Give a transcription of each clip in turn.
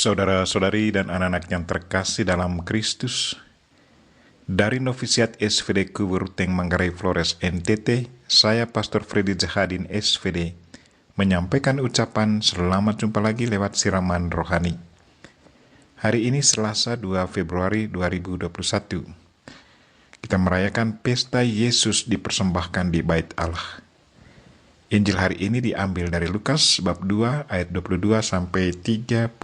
Saudara-saudari dan anak-anak yang terkasih dalam Kristus, dari Novisiat SVD Kuburuteng Manggarai Flores NTT, saya Pastor Freddy Zahadin SVD menyampaikan ucapan selamat jumpa lagi lewat siraman rohani. Hari ini Selasa 2 Februari 2021. Kita merayakan pesta Yesus dipersembahkan di Bait Allah. Injil hari ini diambil dari Lukas bab 2 ayat 22 sampai 32.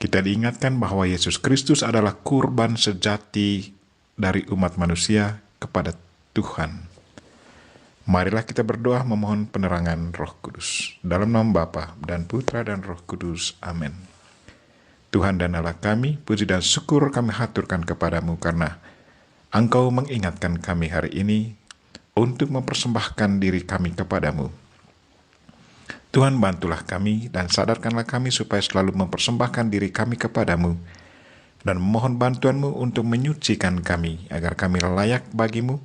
Kita diingatkan bahwa Yesus Kristus adalah kurban sejati dari umat manusia kepada Tuhan. Marilah kita berdoa memohon penerangan Roh Kudus. Dalam nama Bapa dan Putra dan Roh Kudus. Amin. Tuhan dan Allah kami, puji dan syukur kami haturkan kepadamu karena Engkau mengingatkan kami hari ini untuk mempersembahkan diri kami kepadamu. Tuhan, bantulah kami dan sadarkanlah kami supaya selalu mempersembahkan diri kami kepadamu dan memohon bantuanmu untuk menyucikan kami agar kami layak bagimu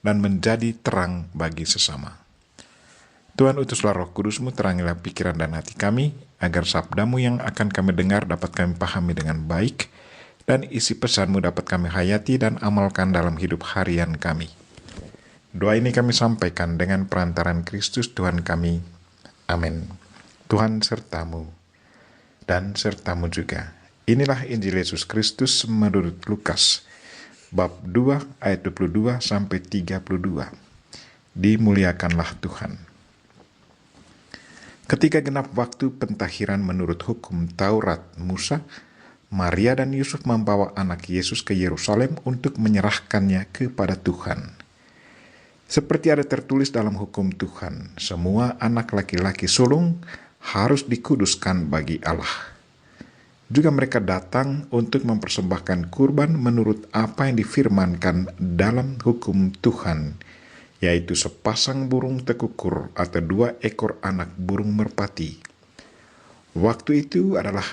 dan menjadi terang bagi sesama. Tuhan, utuslah Roh Kudusmu, terangilah pikiran dan hati kami agar sabdamu yang akan kami dengar dapat kami pahami dengan baik dan isi pesanmu dapat kami hayati dan amalkan dalam hidup harian kami. Doa ini kami sampaikan dengan perantaran Kristus Tuhan kami. Amin. Tuhan sertamu dan sertamu juga. Inilah Injil Yesus Kristus menurut Lukas bab 2 ayat 22 sampai 32. Dimuliakanlah Tuhan. Ketika genap waktu pentahiran menurut hukum Taurat Musa, Maria dan Yusuf membawa anak Yesus ke Yerusalem untuk menyerahkannya kepada Tuhan. Seperti ada tertulis dalam hukum Tuhan, semua anak laki-laki sulung harus dikuduskan bagi Allah. Juga mereka datang untuk mempersembahkan kurban menurut apa yang difirmankan dalam hukum Tuhan, yaitu sepasang burung tekukur atau 2 ekor anak burung merpati. Waktu itu adalah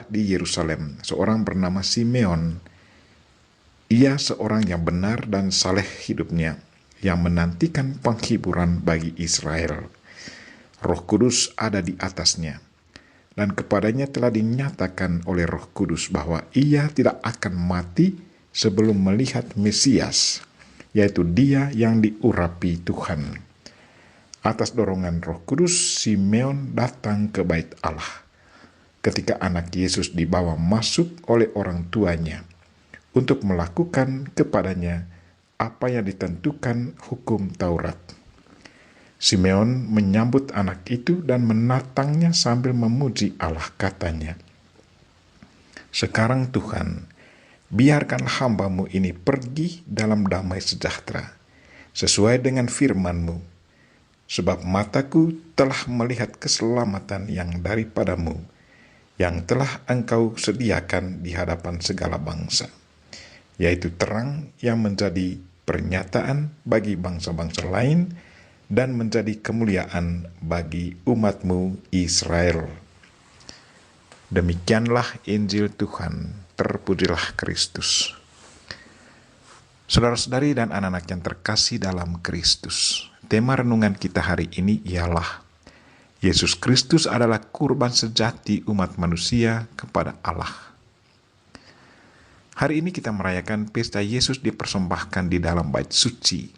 di Yerusalem seorang bernama Simeon. Ia seorang yang benar dan saleh hidupnya, yang menantikan penghiburan bagi Israel. Roh Kudus ada di atasnya, dan kepadanya telah dinyatakan oleh Roh Kudus bahwa ia tidak akan mati sebelum melihat Mesias, yaitu Dia yang diurapi Tuhan. Atas dorongan Roh Kudus, Simeon datang ke Bait Allah ketika anak Yesus dibawa masuk oleh orang tuanya untuk melakukan kepadanya apa yang ditentukan hukum Taurat. Simeon menyambut anak itu dan menatangnya sambil memuji Allah, katanya, "Sekarang Tuhan, biarkanlah hamba-Mu ini pergi dalam damai sejahtera, sesuai dengan firman-Mu, sebab mataku telah melihat keselamatan yang daripada-Mu, yang telah Engkau sediakan di hadapan segala bangsa, yaitu terang yang menjadi pernyataan bagi bangsa-bangsa lain dan menjadi kemuliaan bagi umat-Mu Israel." Demikianlah Injil Tuhan, terpujilah Kristus. Saudara-saudari dan anak-anak yang terkasih dalam Kristus, tema renungan kita hari ini ialah Yesus Kristus adalah kurban sejati umat manusia kepada Allah. Hari ini kita merayakan pesta Yesus dipersembahkan di dalam bait suci.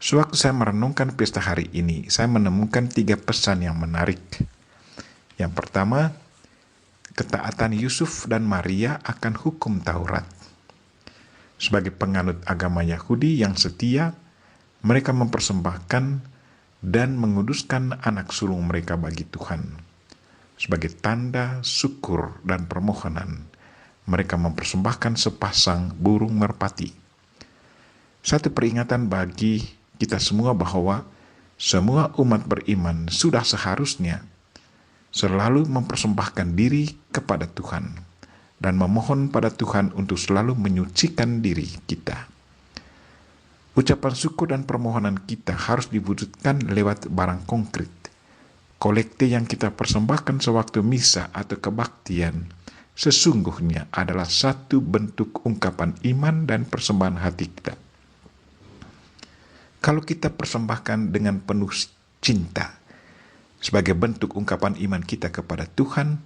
Sewaktu saya merenungkan pesta hari ini, saya menemukan 3 pesan yang menarik. Yang pertama, ketaatan Yusuf dan Maria akan hukum Taurat. Sebagai penganut agama Yahudi yang setia, mereka mempersembahkan dan menguduskan anak sulung mereka bagi Tuhan. Sebagai tanda syukur dan permohonan, mereka mempersembahkan sepasang burung merpati. Satu peringatan bagi kita semua bahwa semua umat beriman sudah seharusnya selalu mempersembahkan diri kepada Tuhan dan memohon pada Tuhan untuk selalu menyucikan diri kita. Ucapan syukur dan permohonan kita harus diwujudkan lewat barang konkret. Kolekte yang kita persembahkan sewaktu misa atau kebaktian sesungguhnya adalah satu bentuk ungkapan iman dan persembahan hati kita. Kalau kita persembahkan dengan penuh cinta, Sebagai bentuk ungkapan iman kita kepada Tuhan,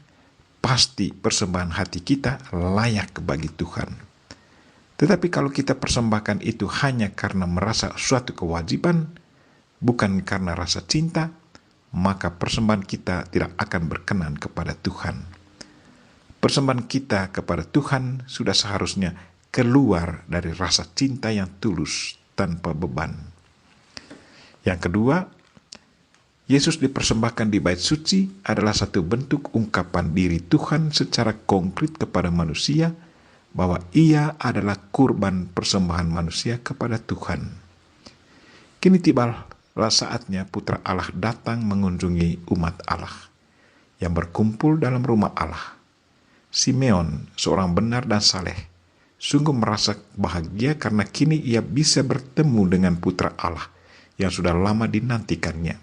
pasti persembahan hati kita layak bagi Tuhan. Tetapi kalau kita persembahkan itu hanya karena merasa suatu kewajiban, bukan karena rasa cinta, maka persembahan kita tidak akan berkenan kepada Tuhan. Persembahan kita kepada Tuhan sudah seharusnya keluar dari rasa cinta yang tulus tanpa beban. Yang kedua, Yesus dipersembahkan di bait suci adalah satu bentuk ungkapan diri Tuhan secara konkret kepada manusia bahwa ia adalah kurban persembahan manusia kepada Tuhan. Kini tibalah saatnya Putra Allah datang mengunjungi umat Allah yang berkumpul dalam rumah Allah. Simeon, seorang benar dan saleh, sungguh merasa bahagia karena kini ia bisa bertemu dengan Putra Allah yang sudah lama dinantikannya.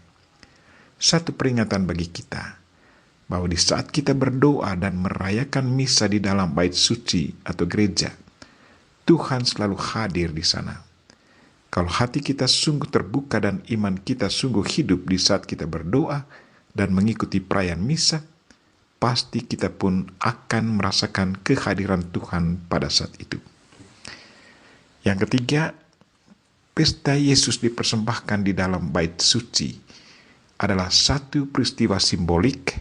Satu peringatan bagi kita bahwa di saat kita berdoa dan merayakan misa di dalam bait suci atau gereja, Tuhan selalu hadir di sana. Kalau hati kita sungguh terbuka dan iman kita sungguh hidup di saat kita berdoa dan mengikuti perayaan misa, pasti kita pun akan merasakan kehadiran Tuhan pada saat itu. Yang ketiga, pesta Yesus dipersembahkan di dalam bait suci adalah satu peristiwa simbolik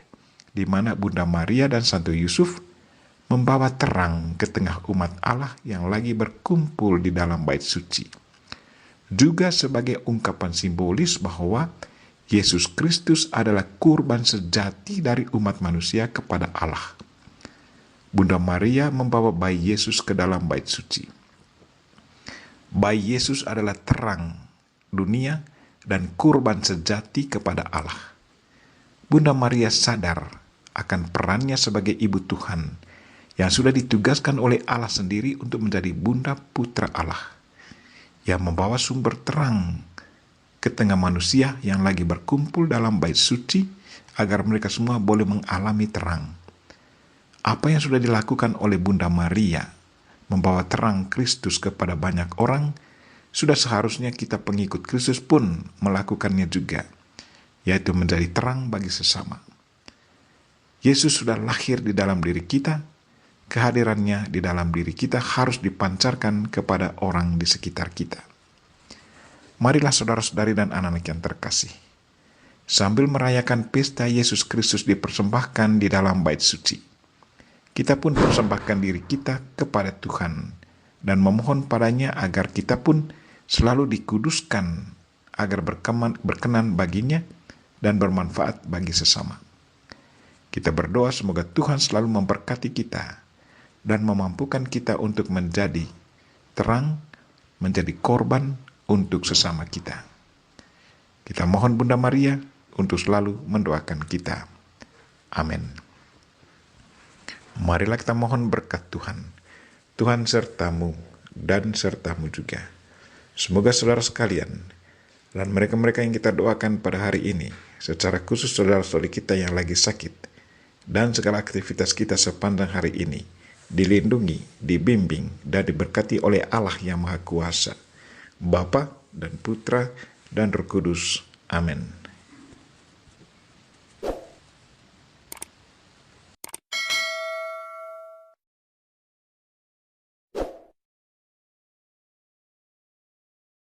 di mana Bunda Maria dan Santo Yusuf membawa terang ke tengah umat Allah yang lagi berkumpul di dalam bait suci. Juga sebagai ungkapan simbolis bahwa Yesus Kristus adalah kurban sejati dari umat manusia kepada Allah. Bunda Maria membawa bayi Yesus ke dalam bait suci. Bayi Yesus adalah terang dunia dan kurban sejati kepada Allah. Bunda Maria sadar akan perannya sebagai ibu Tuhan yang sudah ditugaskan oleh Allah sendiri untuk menjadi bunda putra Allah yang membawa sumber terang ke tengah manusia yang lagi berkumpul dalam bait suci agar mereka semua boleh mengalami terang. Apa yang sudah dilakukan oleh Bunda Maria membawa terang Kristus kepada banyak orang, sudah seharusnya kita pengikut Kristus pun melakukannya juga, yaitu menjadi terang bagi sesama. Yesus sudah lahir di dalam diri kita, kehadirannya di dalam diri kita harus dipancarkan kepada orang di sekitar kita. Marilah saudara-saudari dan anak-anak yang terkasih, sambil merayakan pesta Yesus Kristus dipersembahkan di dalam bait suci, kita pun persembahkan diri kita kepada Tuhan dan memohon padanya agar kita pun selalu dikuduskan agar berkenan baginya dan bermanfaat bagi sesama. Kita berdoa semoga Tuhan selalu memberkati kita dan memampukan kita untuk menjadi terang, menjadi korban untuk sesama kita. Kita mohon Bunda Maria untuk selalu mendoakan kita. Amin. Marilah kita mohon berkat Tuhan. Tuhan sertamu dan sertamu juga. Semoga saudara sekalian dan mereka-mereka yang kita doakan pada hari ini, secara khusus saudara-saudari kita yang lagi sakit, dan segala aktivitas kita sepanjang hari ini, dilindungi, dibimbing, dan diberkati oleh Allah yang Maha Kuasa, Bapa dan Putra dan Roh Kudus. Amin.